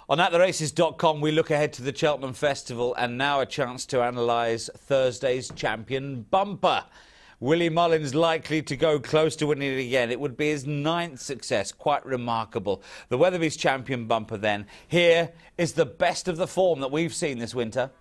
On attheraces.com, we look ahead to the Cheltenham Festival and now a chance to analyse Thursday's Champion Bumper. Willie Mullins likely to go close to winning it again. It would be his 9th success. Quite remarkable. The Weatherby's Champion Bumper then. Here is the best of the form that we've seen this winter.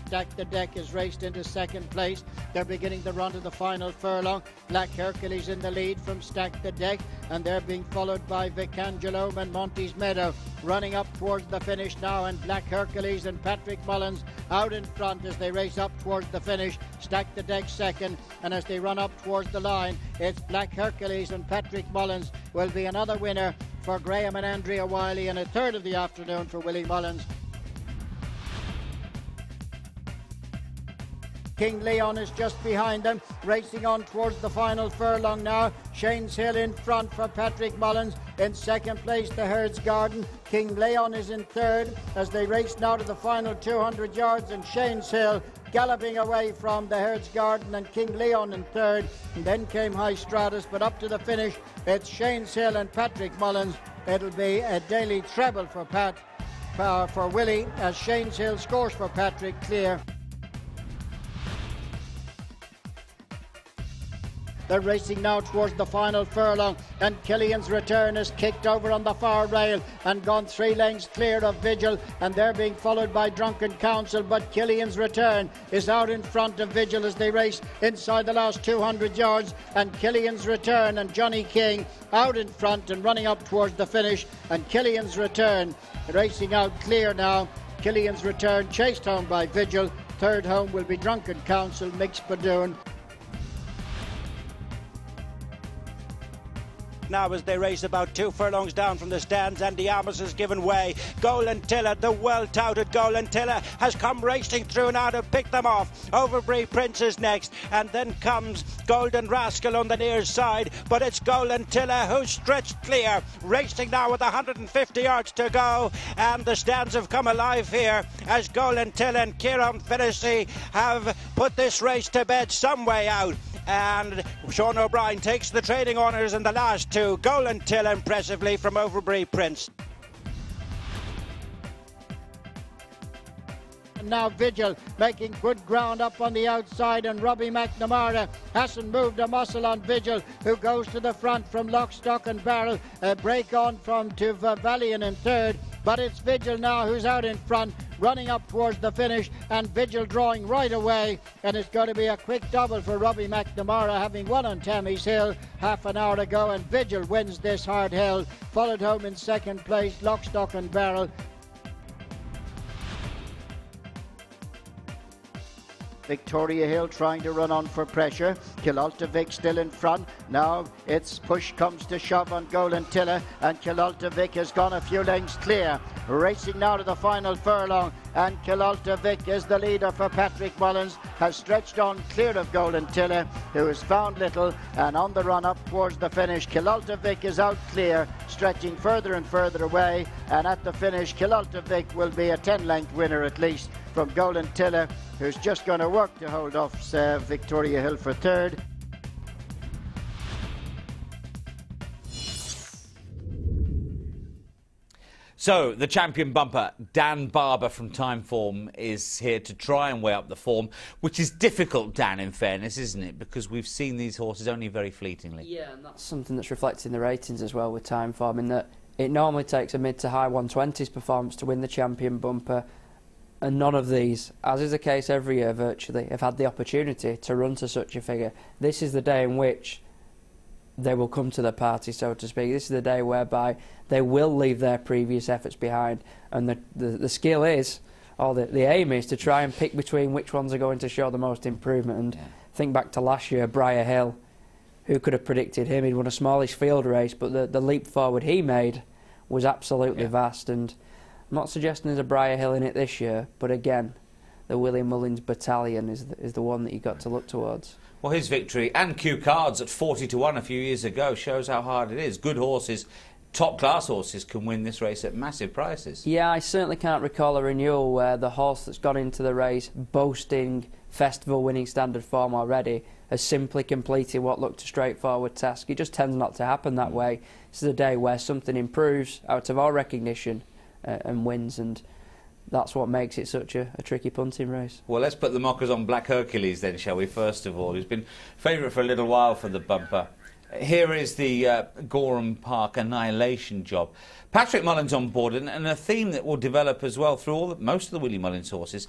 Stack the Deck is raced into second place. They're beginning the run to the final furlong. Black Hercules in the lead from Stack the Deck, and they're being followed by Vicangelo and Monty's Meadow running up towards the finish now, and Black Hercules and Patrick Mullins out in front as they race up towards the finish. Stack the Deck second, and as they run up towards the line, it's Black Hercules and Patrick Mullins will be another winner for Graham and Andrea Wiley, and a third of the afternoon for Willie Mullins. King Leon is just behind them, racing on towards the final furlong now. Shane's Hill in front for Patrick Mullins. In second place, the Herd's Garden. King Leon is in third as they race now to the final 200 yards, and Shane's Hill galloping away from the Herd's Garden and King Leon in third. And then came High Stratus, but up to the finish, it's Shane's Hill and Patrick Mullins. It'll be a daily treble for for Willie, as Shane's Hill scores for Patrick clear. They're racing now towards the final furlong, and Killian's Return is kicked over on the far rail and gone 3 lengths clear of Vigil, and they're being followed by Drunken Council, but Killian's Return is out in front of Vigil as they race inside the last 200 yards, and Killian's Return and Johnny King out in front and running up towards the finish, and Killian's Return racing out clear now. Killian's Return chased home by Vigil. Third home will be Drunken Council, Mixed Badoon. Now as they race about 2 furlongs down from the stands, Andy Amos has given way. Golden Tiller, the well-touted Golden Tiller, has come racing through now to pick them off. Overbury Prince is next, and then comes Golden Rascal on the near side, but it's Golden Tiller who's stretched clear, racing now with 150 yards to go, and the stands have come alive here as Golden Tiller and Kieran Fennessy have put this race to bed some way out. And Sean O'Brien takes the trading honours in the last 2. Golden Till impressively from Overbury Prince. And now Vigil making good ground up on the outside, and Robbie McNamara hasn't moved a muscle on Vigil, who goes to the front from Lock, Stock and Barrel. A break on from to Valiant in third, but it's Vigil now who's out in front, running up towards the finish, and Vigil drawing right away, and it's going to be a quick double for Robbie McNamara, having won on Tammy's Hill half an hour ago, and Vigil wins this hard hill, followed home in second place Lock, Stock and Barrel. Victoria Hill trying to run on for pressure. Kilalta Vic still in front. Now it's push comes to shove on Golden Tiller, and Kilalta Vic has gone a few lengths clear. Racing now to the final furlong, and Kilalta Vic is the leader for Patrick Mullins, has stretched on clear of Golden Tiller, who has found little, and on the run up towards the finish, Kilalta Vic is out clear, stretching further and further away, and at the finish, Kilalta Vic will be a 10-length winner at least from Golden Tiller, who's just going to work to hold off Victoria Hill for third. So, the Champion Bumper, Dan Barber from Timeform, is here to try and weigh up the form, which is difficult, Dan, in fairness, isn't it? Because we've seen these horses only very fleetingly. Yeah, and that's something that's reflected in the ratings as well with Timeform, in that it normally takes a mid to high 120s performance to win the Champion Bumper, and none of these, as is the case every year virtually, have had the opportunity to run to such a figure. This is the day in which they will come to the party, so to speak. This is the day whereby they will leave their previous efforts behind, and the skill is, or the aim is, to try and pick between which ones are going to show the most improvement. And think back to last year, Briar Hill. Who could have predicted him? He'd won a smallish field race, but the leap forward he made was absolutely vast. And I'm not suggesting there's a Briar Hill in it this year, but again, the Willie Mullins battalion is the one that you've got to look towards. Well, his victory and Q Cards at 40 to 1 a few years ago shows how hard it is. Good horses top-class horses can win this race at massive prices. Yeah, I certainly can't recall a renewal where the horse that's gone into the race boasting festival winning standard form already has simply completed what looked a straightforward task. It just tends not to happen that way. This is a day where something improves out of our recognition and wins, and that's what makes it such a tricky punting race. Well, let's put the mockers on Black Hercules then, shall we, first of all, who's been favourite for a little while for the bumper. Here is the Gorham Park Annihilation job. Patrick Mullins on board, and a theme that will develop as well through most of the Willie Mullins horses.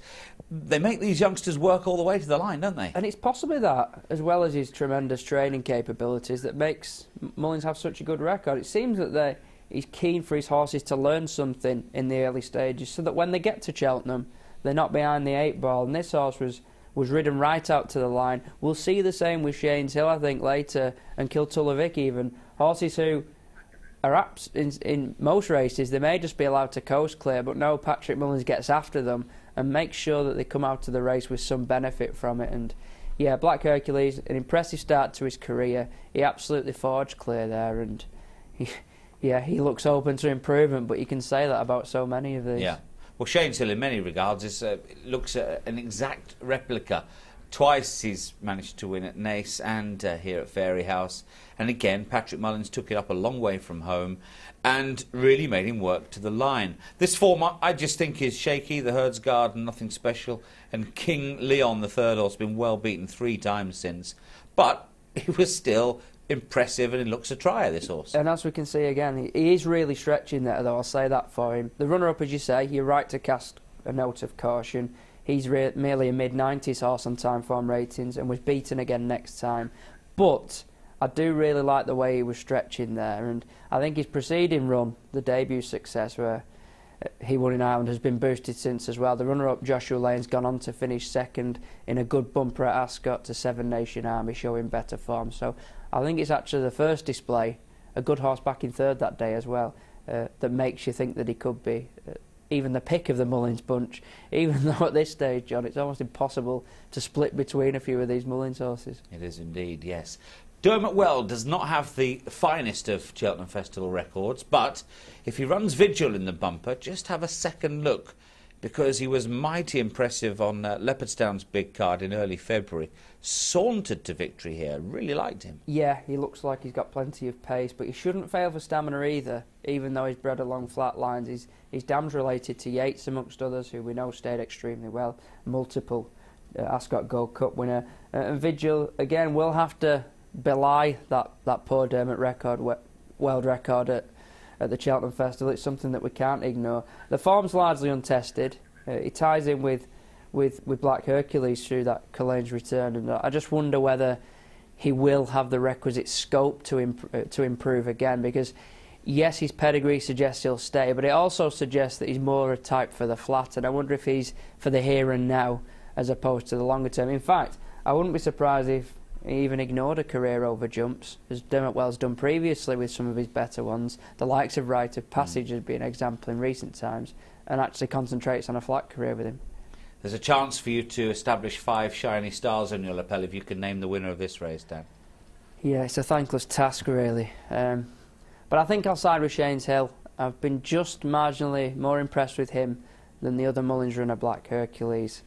They make these youngsters work all the way to the line, don't they? And it's possibly that, as well as his tremendous training capabilities, that makes Mullins have such a good record. It seems that he's keen for his horses to learn something in the early stages, so that when they get to Cheltenham, they're not behind the 8 ball. And this horse was ridden right out to the line. We'll see the same with Shane's Hill, I think, later, and Kiltullovic even. Horses who are in most races, they may just be allowed to coast clear, but no, Patrick Mullins gets after them and makes sure that they come out of the race with some benefit from it. And yeah, Black Hercules, an impressive start to his career. He absolutely forged clear there, and he looks open to improvement, but you can say that about so many of these. Yeah. Well, Shane's Hill, in many regards, looks at an exact replica. Twice he's managed to win at Naas and here at Fairyhouse. And again, Patrick Mullins took it up a long way from home and really made him work to the line. This form, I just think, is shaky. The Herd's Garden, nothing special. And King Leon, the third horse, been well beaten 3 times since. But he was still impressive, and he looks a tryer, this horse. And as we can see again, he is really stretching there, though, I'll say that for him. The runner-up, as you say, you're right to cast a note of caution. He's merely a mid-90s horse on time form ratings and was beaten again next time. But I do really like the way he was stretching there, and I think his preceding run, the debut success where he won in Ireland, has been boosted since as well. The runner-up, Joshua Lane's gone on to finish second in a good bumper at Ascot to Seven Nation Army, showing better form. So I think it's actually the first display, a good horse back in third that day as well, that makes you think that he could be even the pick of the Mullins bunch, even though at this stage, John, it's almost impossible to split between a few of these Mullins horses. It is indeed, yes. Dermot Weld does not have the finest of Cheltenham Festival records, but if he runs Vigil in the bumper, just have a second look, because he was mighty impressive on Leopardstown's big card in early February. Sauntered to victory here, really liked him. Yeah, he looks like he's got plenty of pace, but he shouldn't fail for stamina either, even though he's bred along flat lines. He's damned related to Yates, amongst others, who we know stayed extremely well, multiple Ascot Gold Cup winner. And Vigil, again, will have to belie that poor Dermot Weld record at the Cheltenham Festival. It's something that we can't ignore. The form's largely untested. It ties in with Black Hercules through that Cullen's return, and I just wonder whether he will have the requisite scope to improve again, because yes, his pedigree suggests he'll stay, but it also suggests that he's more a type for the flat, and I wonder if he's for the here and now as opposed to the longer term. In fact, I wouldn't be surprised if he even ignored a career over jumps, as Dermot Well's done previously with some of his better ones, the likes of Rite of Passage has been an example in recent times, and actually concentrates on a flat career with him. There's a chance for you to establish 5 shiny stars on your lapel if you can name the winner of this race, Dan. Yeah, it's a thankless task, really. But I think I'll side with Shane's Hill. I've been just marginally more impressed with him than the other Mullins runner, Black Hercules.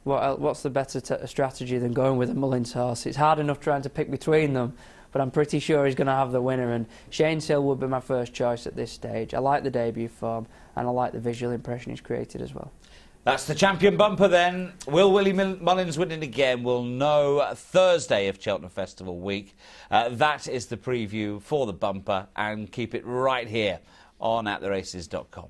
What's the better strategy than going with a Mullins horse? It's hard enough trying to pick between them, but I'm pretty sure he's going to have the winner, and Shane's Hill would be my first choice at this stage. I like the debut form, and I like the visual impression he's created as well. That's the champion bumper then. Will Willie Mullins win it again? We'll know Thursday of Cheltenham Festival week. That is the preview for the bumper, and keep it right here on attheraces.com.